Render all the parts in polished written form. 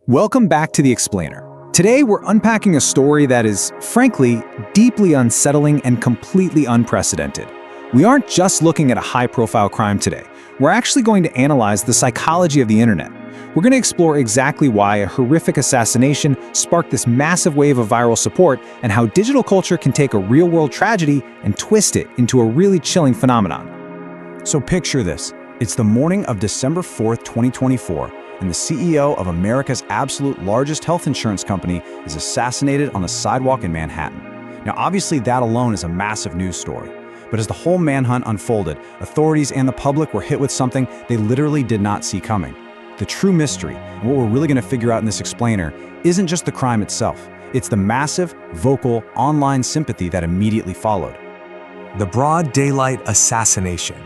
Welcome back to The Explainer. Today we're unpacking a story that is, frankly, deeply unsettling and completely unprecedented. We aren't just looking at a high-profile crime today. We're actually going to analyze the psychology of the internet. We're going to explore exactly why a horrific assassination sparked this massive wave of viral support and how digital culture can take a real-world tragedy and twist it into a really chilling phenomenon. So picture this. It's the morning of December 4th, 2024, and the CEO of America's absolute largest health insurance company is assassinated on a sidewalk in Manhattan. Now, obviously, that alone is a massive news story. But as the whole manhunt unfolded, authorities and the public were hit with something they literally did not see coming. The true mystery, and what we're really going to figure out in this explainer, isn't just the crime itself. It's the massive, vocal, online sympathy that immediately followed. The broad daylight assassination.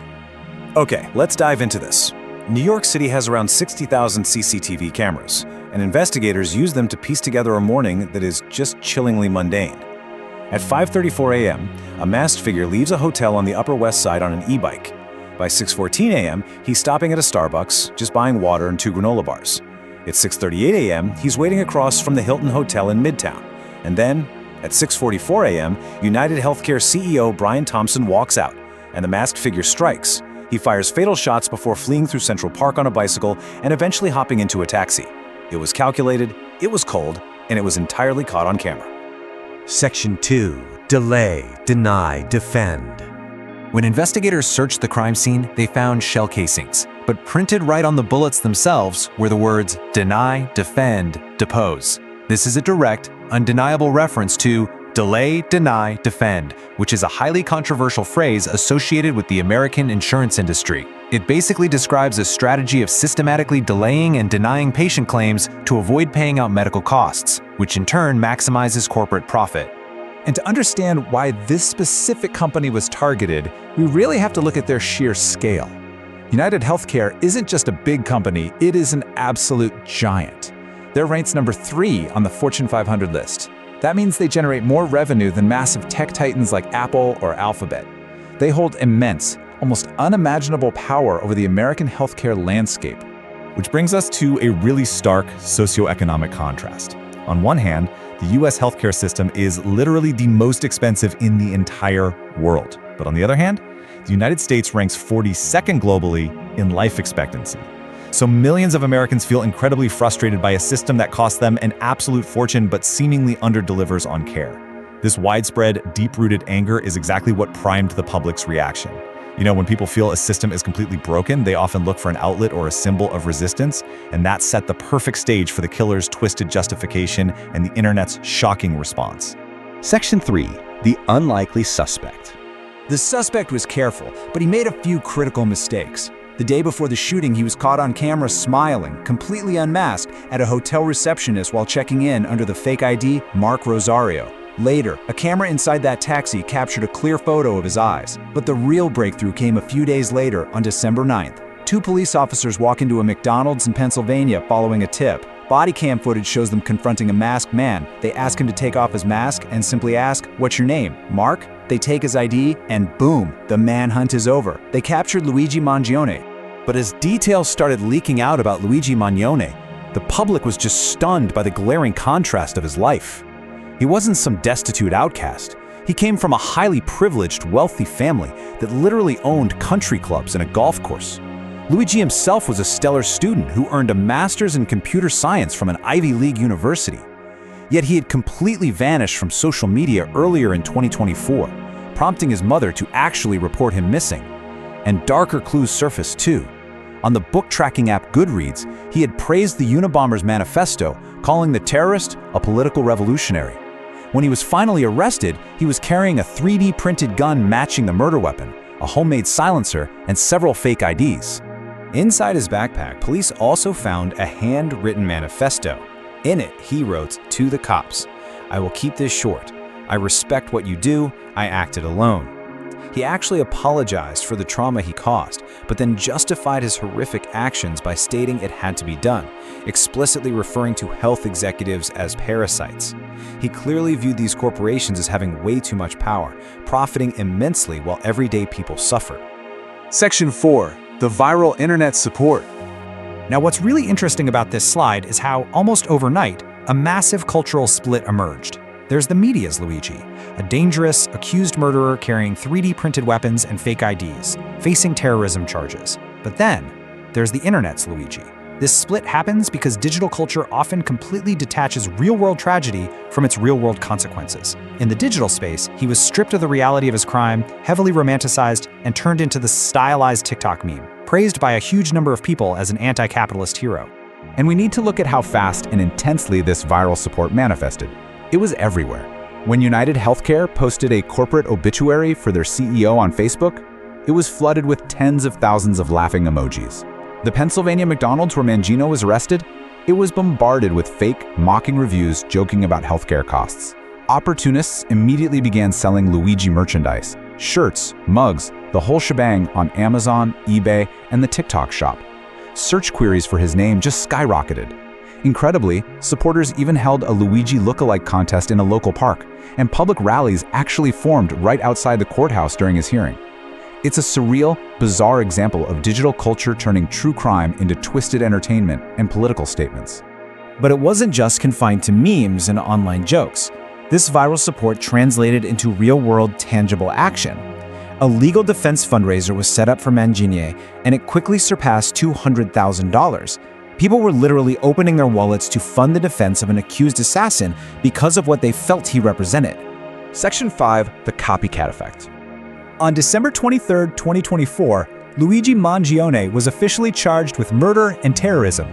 Okay, let's dive into this. New York City has around 60,000 CCTV cameras, and investigators use them to piece together a morning that is just chillingly mundane. At 5:34 a.m., a masked figure leaves a hotel on the Upper West Side on an e-bike. By 6:14 a.m., he's stopping at a Starbucks, just buying water and 2 granola bars. At 6:38 a.m., he's waiting across from the Hilton Hotel in Midtown. And then, at 6:44 a.m., UnitedHealthcare CEO Brian Thompson walks out, and the masked figure strikes. He fires fatal shots before fleeing through Central Park on a bicycle and eventually hopping into a taxi. It was calculated, it was cold, and it was entirely caught on camera. Section 2. Delay, deny, defend. When investigators searched the crime scene, they found shell casings, but printed right on the bullets themselves were the words deny, defend, depose. This is a direct, undeniable reference to delay, deny, defend, which is a highly controversial phrase associated with the American insurance industry. It basically describes a strategy of systematically delaying and denying patient claims to avoid paying out medical costs, which in turn maximizes corporate profit. And to understand why this specific company was targeted, we really have to look at their sheer scale. UnitedHealthcare isn't just a big company, it is an absolute giant. They're ranked number 3 on the Fortune 500 list. That means they generate more revenue than massive tech titans like Apple or Alphabet. They hold immense, almost unimaginable power over the American healthcare landscape. Which brings us to a really stark socioeconomic contrast. On one hand, the US healthcare system is literally the most expensive in the entire world. But on the other hand, the United States ranks 42nd globally in life expectancy. So millions of Americans feel incredibly frustrated by a system that costs them an absolute fortune but seemingly underdelivers on care. This widespread, deep-rooted anger is exactly what primed the public's reaction. You know, when people feel a system is completely broken, they often look for an outlet or a symbol of resistance, and that set the perfect stage for the killer's twisted justification and the internet's shocking response. Section 3. The unlikely suspect. The suspect was careful, but he made a few critical mistakes. The day before the shooting, he was caught on camera smiling, completely unmasked, at a hotel receptionist while checking in under the fake ID Mark Rosario. Later, a camera inside that taxi captured a clear photo of his eyes. But the real breakthrough came a few days later, on December 9th. 2 police officers walk into a McDonald's in Pennsylvania following a tip. Body cam footage shows them confronting a masked man. They ask him to take off his mask and simply ask, "What's your name? Mark?" They take his ID, and boom, the manhunt is over. They captured Luigi Mangione. But as details started leaking out about Luigi Mangione, the public was just stunned by the glaring contrast of his life. He wasn't some destitute outcast. He came from a highly privileged, wealthy family that literally owned country clubs and a golf course. Luigi himself was a stellar student who earned a master's in computer science from an Ivy League university. Yet he had completely vanished from social media earlier in 2024, prompting his mother to actually report him missing. And darker clues surfaced too. On the book tracking app Goodreads, he had praised the Unabomber's Manifesto, calling the terrorist a political revolutionary. When he was finally arrested, he was carrying a 3D printed gun matching the murder weapon, a homemade silencer, and several fake IDs. Inside his backpack, police also found a handwritten manifesto. In it, he wrote, "To the cops, I will keep this short. I respect what you do. I acted alone." He actually apologized for the trauma he caused, but then justified his horrific actions by stating it had to be done, explicitly referring to health executives as parasites. He clearly viewed these corporations as having way too much power, profiting immensely while everyday people suffered. Section 4. The viral internet support. Now, what's really interesting about this slide is how, almost overnight, a massive cultural split emerged. There's the media's Luigi, a dangerous, accused murderer carrying 3D printed weapons and fake IDs, facing terrorism charges. But then, there's the internet's Luigi. This split happens because digital culture often completely detaches real-world tragedy from its real-world consequences. In the digital space, he was stripped of the reality of his crime, heavily romanticized, and turned into the stylized TikTok meme, praised by a huge number of people as an anti-capitalist hero. And we need to look at how fast and intensely this viral support manifested. It was everywhere. When UnitedHealthcare posted a corporate obituary for their CEO on Facebook, it was flooded with tens of thousands of laughing emojis. The Pennsylvania McDonald's where Mangione was arrested, it was bombarded with fake, mocking reviews joking about healthcare costs. Opportunists immediately began selling Luigi merchandise, shirts, mugs, the whole shebang on Amazon, eBay, and the TikTok shop. Search queries for his name just skyrocketed. Incredibly, supporters even held a Luigi look-alike contest in a local park, and public rallies actually formed right outside the courthouse during his hearing. It's a surreal, bizarre example of digital culture turning true crime into twisted entertainment and political statements. But it wasn't just confined to memes and online jokes. This viral support translated into real-world, tangible action. A legal defense fundraiser was set up for Mangione, and it quickly surpassed $200,000. People were literally opening their wallets to fund the defense of an accused assassin because of what they felt he represented. Section 5, the copycat effect. On December 23, 2024, Luigi Mangione was officially charged with murder and terrorism.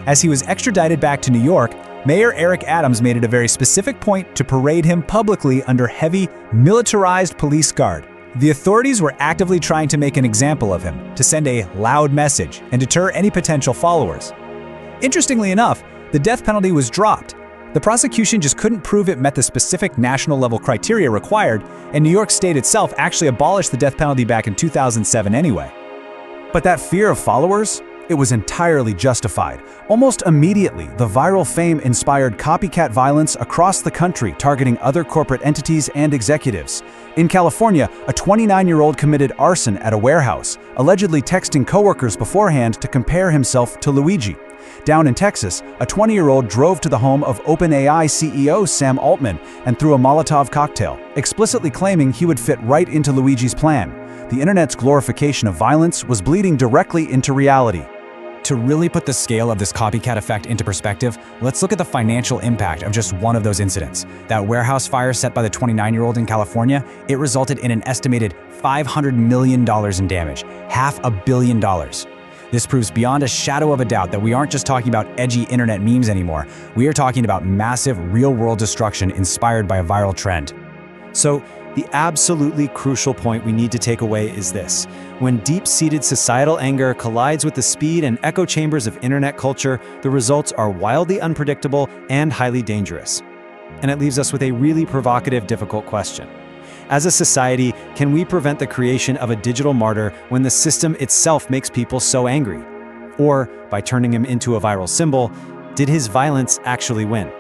As he was extradited back to New York, Mayor Eric Adams made it a very specific point to parade him publicly under heavy, militarized police guard. The authorities were actively trying to make an example of him, to send a loud message and deter any potential followers. Interestingly enough, the death penalty was dropped. The prosecution just couldn't prove it met the specific national-level criteria required, and New York State itself actually abolished the death penalty back in 2007 anyway. But that fear of followers? It was entirely justified. Almost immediately, the viral fame inspired copycat violence across the country, targeting other corporate entities and executives. In California, a 29-year-old committed arson at a warehouse, allegedly texting coworkers beforehand to compare himself to Luigi. Down in Texas, a 20-year-old drove to the home of OpenAI CEO Sam Altman and threw a Molotov cocktail, explicitly claiming he would fit right into Luigi's plan. The internet's glorification of violence was bleeding directly into reality. To really put the scale of this copycat effect into perspective, let's look at the financial impact of just one of those incidents. That warehouse fire set by the 29-year-old in California, it resulted in an estimated $500 million in damage, $500 million. This proves beyond a shadow of a doubt that we aren't just talking about edgy internet memes anymore. We are talking about massive real-world destruction inspired by a viral trend. So, the absolutely crucial point we need to take away is this. When deep-seated societal anger collides with the speed and echo chambers of internet culture, the results are wildly unpredictable and highly dangerous. And it leaves us with a really provocative, difficult question. As a society, can we prevent the creation of a digital martyr when the system itself makes people so angry? Or, by turning him into a viral symbol, did his violence actually win?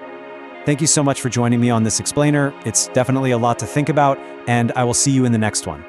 Thank you so much for joining me on this explainer. It's definitely a lot to think about, and I will see you in the next one.